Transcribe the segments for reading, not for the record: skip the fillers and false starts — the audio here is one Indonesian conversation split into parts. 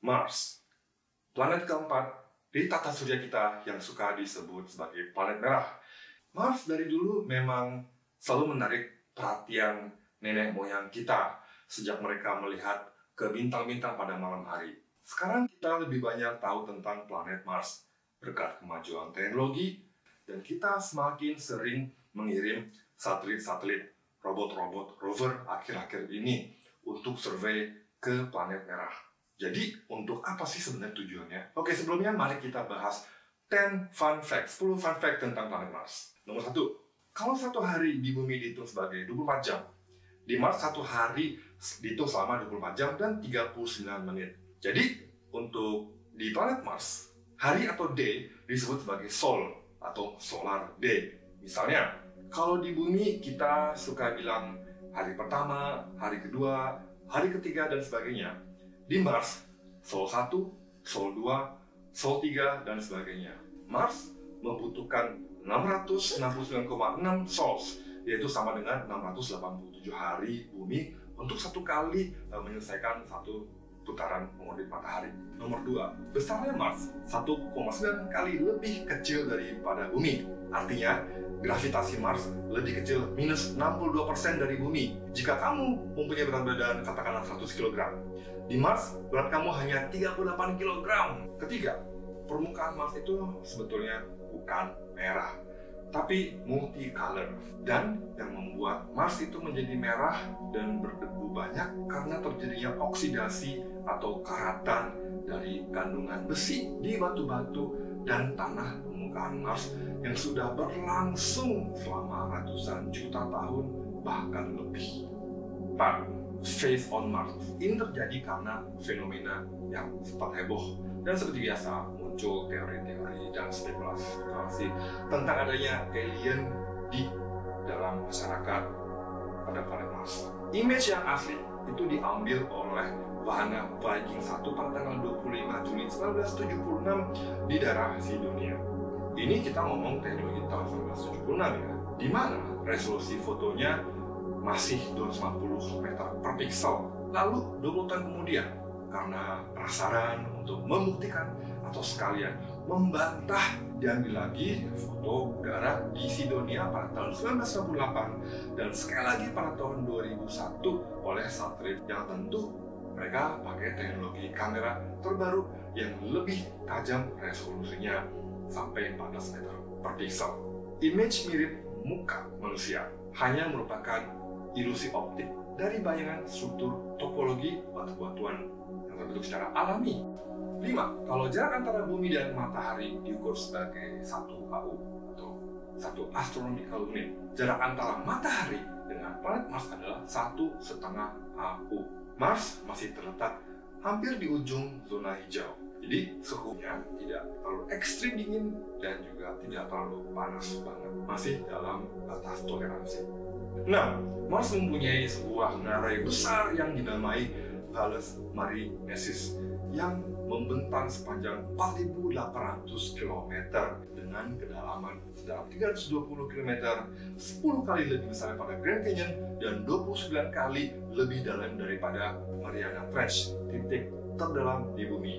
Mars, planet keempat di tata surya kita yang suka disebut sebagai planet merah. Mars dari dulu memang selalu menarik perhatian nenek moyang kita sejak mereka melihat ke bintang-bintang pada malam hari. Sekarang kita lebih banyak tahu tentang planet Mars berkat kemajuan teknologi, dan kita semakin sering mengirim satelit-satelit, robot-robot rover akhir-akhir ini untuk survei ke planet merah. Jadi, untuk apa sih sebenarnya tujuannya? Oke, sebelumnya mari kita bahas 10 fun facts tentang planet Mars. Nomor 1, kalau satu hari di bumi dihitung sebagai 24 jam, di Mars satu hari dihitung selama 24 jam dan 39 menit. Jadi, untuk di planet Mars, hari atau day disebut sebagai sol atau solar day. Misalnya, kalau di bumi kita suka bilang hari pertama, hari kedua, hari ketiga, dan sebagainya. Di Mars, Sol 1, Sol 2, Sol 3, dan sebagainya. Mars membutuhkan 669,6 sols, yaitu sama dengan 687 hari bumi untuk satu kali menyelesaikan satu putaran mengorbit matahari. Nomor 2, besarnya Mars 1,9 kali lebih kecil daripada bumi. Artinya, gravitasi Mars lebih kecil minus 62% dari bumi. Jika kamu mempunyai berat badan katakanlah 100 kg, di Mars berat kamu hanya 38 kg. Ketiga, permukaan Mars itu sebetulnya bukan merah, tapi multicolor. Dan yang membuat Mars itu menjadi merah dan berdebu banyak karena terjadinya oksidasi atau karatan dari kandungan besi di batu-batu dan tanah permukaan Mars yang sudah berlangsung selama ratusan juta tahun, bahkan lebih. 4. Phase on Mars. Ini terjadi karena fenomena yang sempat heboh, dan seperti biasa muncul teori-teori dan spekulasi tentang adanya alien di dalam masyarakat pada planet Mars. Image yang asli itu diambil oleh wahana Viking 1 pada tanggal 25 Juni 1976 di daerah Sidonia. Ini kita ngomong teknologi tahun 1976 ya, di mana resolusi fotonya masih 250 meter per pixel. Lalu 20 tahun kemudian, karena penasaran untuk membuktikan atau sekalian membantah, diambil lagi foto udara di Sidonia pada tahun 1998 dan sekali lagi pada tahun 2001 oleh satelit yang tentu mereka pakai teknologi kamera terbaru yang lebih tajam resolusinya sampai 14 meter per pixel. Image mirip muka manusia hanya merupakan ilusi optik dari bayangan struktur topologi batu-batuan yang terbentuk secara alami. 5. Kalau jarak antara bumi dan matahari diukur sebagai 1 AU atau 1 astronomical unit, jarak antara matahari dengan planet Mars adalah 1,5 AU. Mars masih terletak hampir di ujung zona hijau, jadi suhunya tidak terlalu ekstrim dingin dan juga tidak terlalu panas banget, masih dalam batas toleransi. 6. Mars mempunyai sebuah ngarai besar yang dinamai Valles Marineris yang membentang sepanjang 4.800 km dengan kedalaman sedalam 320 km, 10 kali lebih besar daripada Grand Canyon dan 29 kali lebih dalam daripada Mariana Trench, titik terdalam di bumi.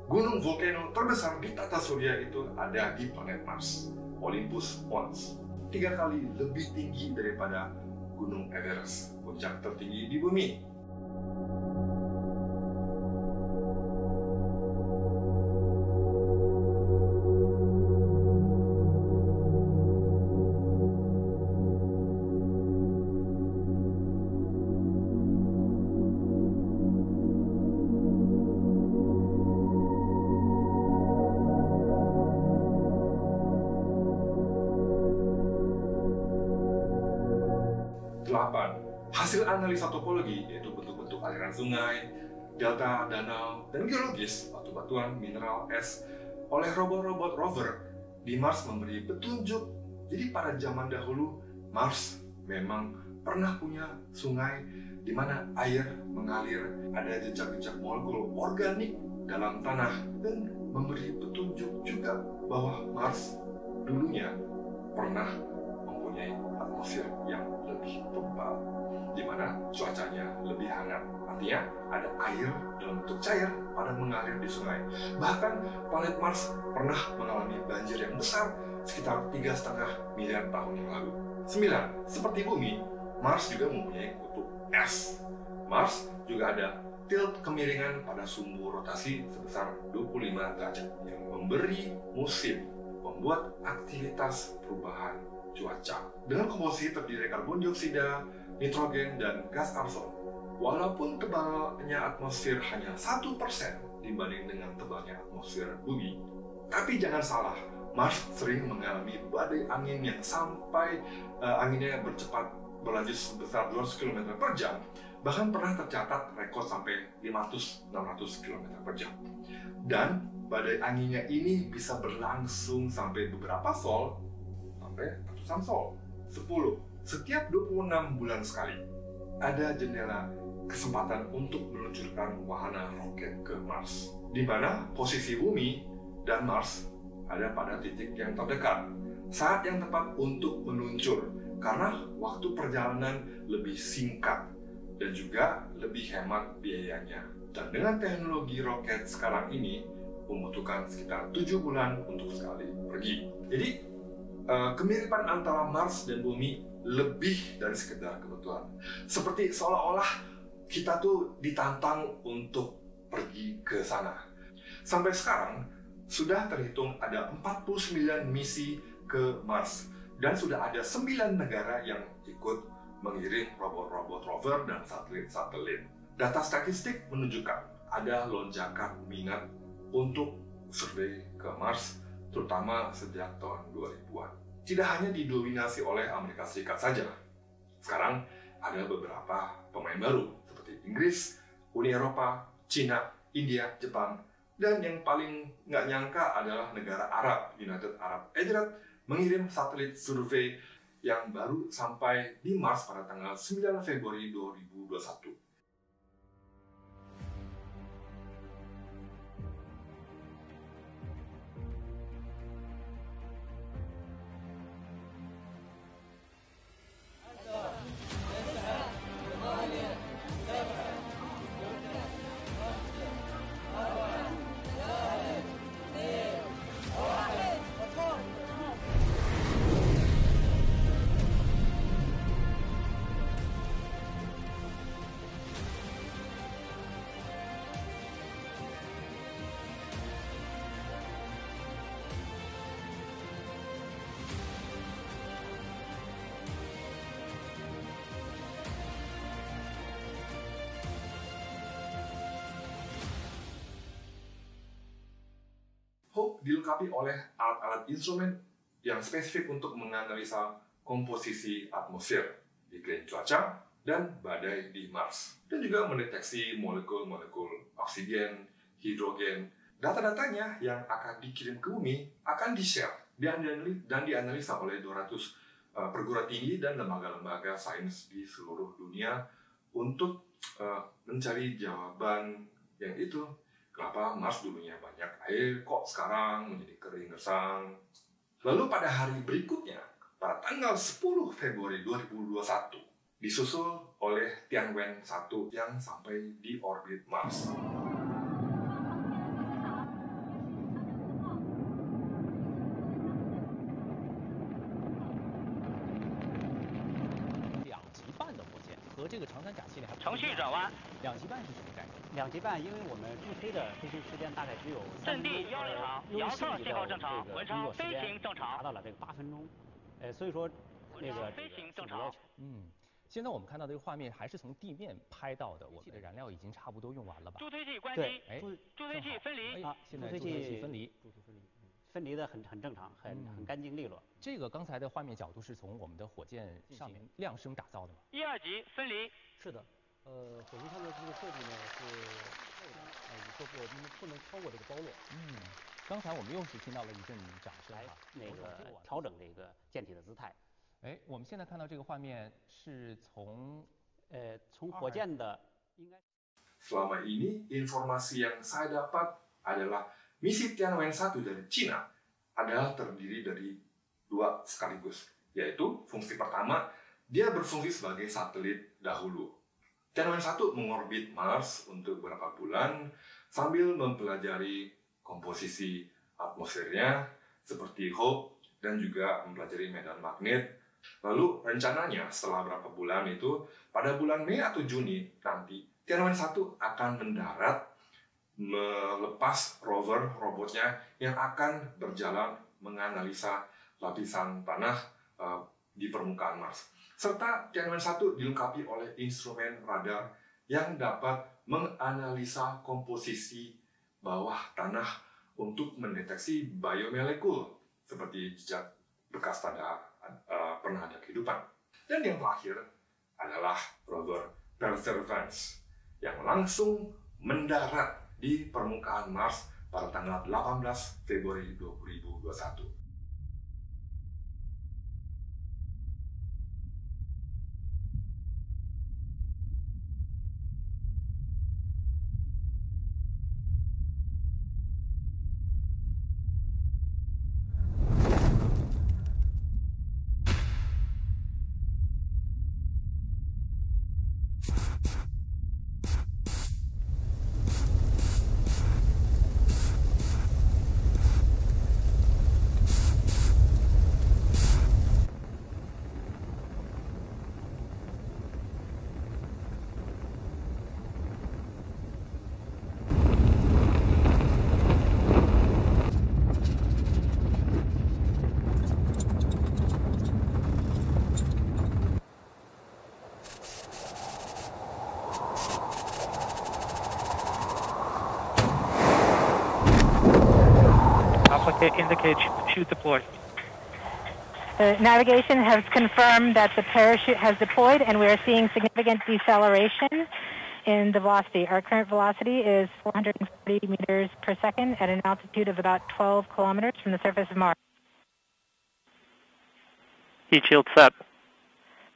Gunung volcano terbesar di tata surya itu ada di planet Mars, Olympus Mons, 3 kali lebih tinggi daripada Gunung Everest, puncak tertinggi di bumi. Hasil analisa topologi, yaitu bentuk-bentuk aliran sungai, delta, danau, dan geologis, batu-batuan, mineral, es, oleh robot-robot rover di Mars memberi petunjuk. Jadi pada zaman dahulu, Mars memang pernah punya sungai di mana air mengalir, ada jejak-jejak molekul organik dalam tanah, dan memberi petunjuk juga bahwa Mars dulunya pernah mempunyai atmosfer yang lebih tebal, di mana cuacanya lebih hangat. Artinya ada air dalam bentuk cair pada mengalir di sungai. Bahkan planet Mars pernah mengalami banjir yang besar sekitar 3,5 miliar tahun yang lalu. 9. Seperti Bumi, Mars juga mempunyai kutub es. Mars juga ada tilt kemiringan pada sumbu rotasi sebesar 25 derajat yang memberi musim, membuat aktivitas perubahan cuaca. Dengan komposisi terdiri karbon dioksida, nitrogen, dan gas argon. Walaupun tebalnya atmosfer hanya 1% dibanding dengan tebalnya atmosfer Bumi, tapi jangan salah, Mars sering mengalami badai angin yang sampai anginnya berlaju sebesar 200 km per jam, bahkan pernah tercatat rekor sampai 500-600 km per jam. Dan badai anginnya ini bisa berlangsung sampai beberapa sol, sampai ratusan sol. 10. Setiap 26 bulan sekali, ada jendela kesempatan untuk meluncurkan wahana roket ke Mars, di mana posisi Bumi dan Mars ada pada titik yang terdekat, saat yang tepat untuk meluncur, karena waktu perjalanan lebih singkat dan juga lebih hemat biayanya. Dan dengan teknologi roket sekarang ini membutuhkan sekitar 7 bulan untuk sekali pergi. Jadi kemiripan antara Mars dan Bumi lebih dari sekedar kebetulan. Seperti seolah-olah kita tuh ditantang untuk pergi ke sana. Sampai sekarang sudah terhitung ada 49 misi ke Mars, dan sudah ada 9 negara yang ikut mengirim robot-robot rover dan satelit-satelit. Data statistik menunjukkan ada lonjakan minat untuk survei ke Mars, terutama sejak tahun 2000-an. Tidak hanya didominasi oleh Amerika Serikat saja. Sekarang ada beberapa pemain baru seperti Inggris, Uni Eropa, Cina, India, Jepang, dan yang paling nggak nyangka adalah negara Arab, United Arab Emirates, mengirim satelit survei yang baru sampai di Mars pada tanggal 9 Februari 2021. HOPE dilengkapi oleh alat-alat instrumen yang spesifik untuk menganalisa komposisi atmosfer, iklim cuaca, dan badai di Mars, dan juga mendeteksi molekul-molekul oksigen, hidrogen. Data-datanya yang akan dikirim ke Bumi akan di-share dan dianalisa oleh 200 perguruan tinggi dan lembaga-lembaga sains di seluruh dunia untuk mencari jawaban yang itu. Kenapa Mars dulunya banyak air, kok sekarang menjadi kering gersang? Lalu pada hari berikutnya, pada tanggal 10 Februari 2021, disusul oleh Tianwen-1 yang sampai di orbit Mars.2级半是什么概念？2级半，因为我们助推的飞行时间大概只有3分钟，由于设计的这个工作时间达到了这个8分钟，所以说那个飞行正常。现在我们看到这个画面还是从地面拍到的，我们的燃料已经差不多用完了吧？助推器关机，助推器分离。现在助推器分离。分离的很正常，很干净利落。这个刚才的画面角度是从我们的火箭上面量身打造的吗？1、2级分离。是的，火箭上的这个设计呢是说过我们不能超过这个包落。刚才我们又是听到了一阵掌声来那个调整这个舰体的姿态。哎，我们现在看到这个画面是从火箭的应该。Selama ini informasi yang saya dapat adalah misi Tianwen-1 dari Cina adalah terdiri dari 2 sekaligus, yaitu fungsi pertama, dia berfungsi sebagai satelit dahulu. Tianwen-1 mengorbit Mars untuk beberapa bulan sambil mempelajari komposisi atmosfernya seperti Hope dan juga mempelajari medan magnet. Lalu rencananya setelah beberapa bulan itu, pada bulan Mei atau Juni nanti, Tianwen-1 akan mendarat melepas rover robotnya yang akan berjalan menganalisa lapisan tanah di permukaan Mars. Serta Tianwen-1 dilengkapi oleh instrumen radar yang dapat menganalisa komposisi bawah tanah untuk mendeteksi biomolekul seperti jejak bekas tanda pernah ada kehidupan. Dan yang terakhir adalah rover Perseverance yang langsung mendarat di permukaan Mars pada tanggal 18 Februari 2021. Indicate chute deployed. The navigation has confirmed that the parachute has deployed and we are seeing significant deceleration in the velocity. Our current velocity is 440 meters per second at an altitude of about 12 kilometers from the surface of Mars. Heat shield set.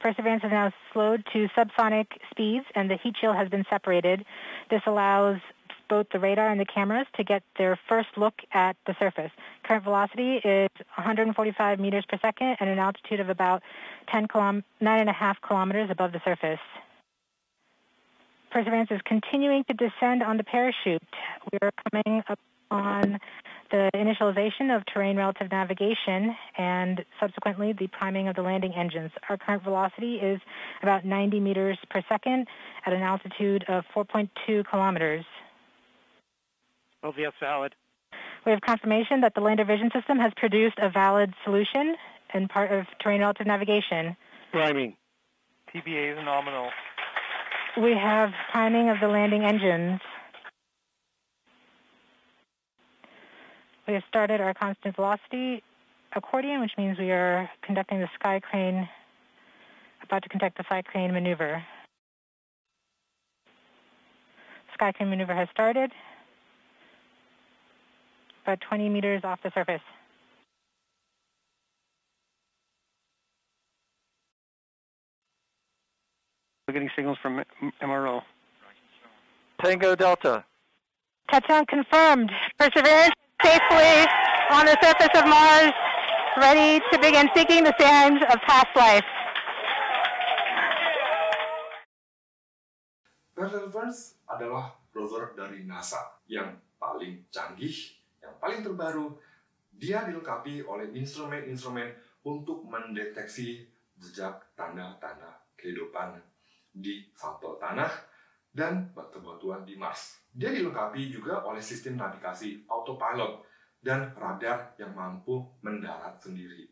Perseverance has now slowed to subsonic speeds and the heat shield has been separated. This allows both the radar and the cameras to get their first look at the surface. Current velocity is 145 meters per second at an altitude of about 9.5 kilometers above the surface. Perseverance is continuing to descend on the parachute. We are coming up on the initialization of terrain relative navigation and subsequently the priming of the landing engines. Our current velocity is about 90 meters per second at an altitude of 4.2 kilometers. LVS valid. We have confirmation that the lander vision system has produced a valid solution and part of terrain relative navigation. Priming. TBA is nominal. We have priming of the landing engines. We have started our constant velocity accordion, which means we are conducting the sky crane, about to conduct the sky crane maneuver. Sky crane maneuver has started. About 20 meters off the surface. We're getting signals from MRO. Tango Delta. Touchdown confirmed. Perseverance safely on the surface of Mars, ready to begin seeking the signs of past life. Perseverance adalah rover dari NASA yang paling canggih, yang paling terbaru. Dia dilengkapi oleh instrumen-instrumen untuk mendeteksi jejak tanda-tanda kehidupan di sampel tanah dan batu-batuan di Mars. Dia dilengkapi juga oleh sistem navigasi autopilot dan radar yang mampu mendarat sendiri,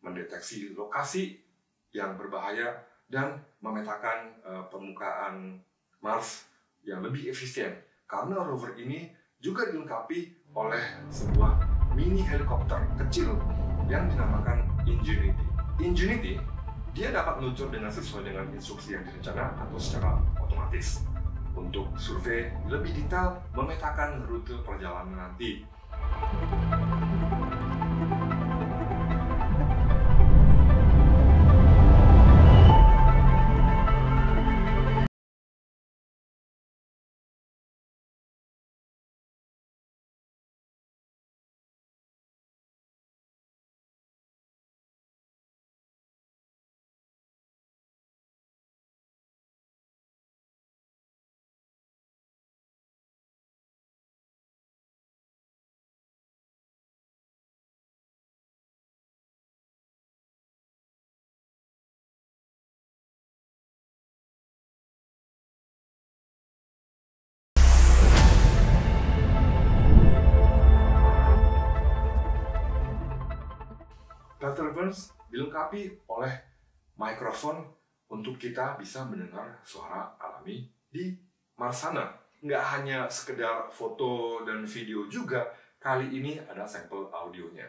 mendeteksi lokasi yang berbahaya dan memetakan permukaan Mars yang lebih efisien. Karena rover ini juga dilengkapi oleh sebuah mini helikopter kecil yang dinamakan Ingenuity. Ingenuity, dia dapat meluncur sesuai dengan instruksi yang direncanakan atau secara otomatis untuk survei lebih detail memetakan rute perjalanan nanti. conference dilengkapi oleh mikrofon untuk kita bisa mendengar suara alami di Mars sana. Nggak hanya sekedar foto dan video juga, kali ini ada sampel audionya.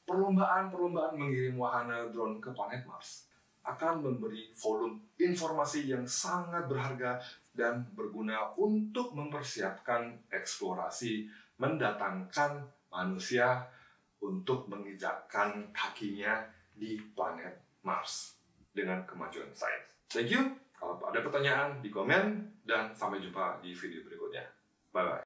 Perlombaan mengirim wahana drone ke planet Mars akan memberi volume informasi yang sangat berharga dan berguna untuk mempersiapkan eksplorasi mendatangkan manusia untuk menginjakkan kakinya di planet Mars dengan kemajuan sains. Thank you. Kalau ada pertanyaan di komen dan sampai jumpa di video berikutnya. Bye bye.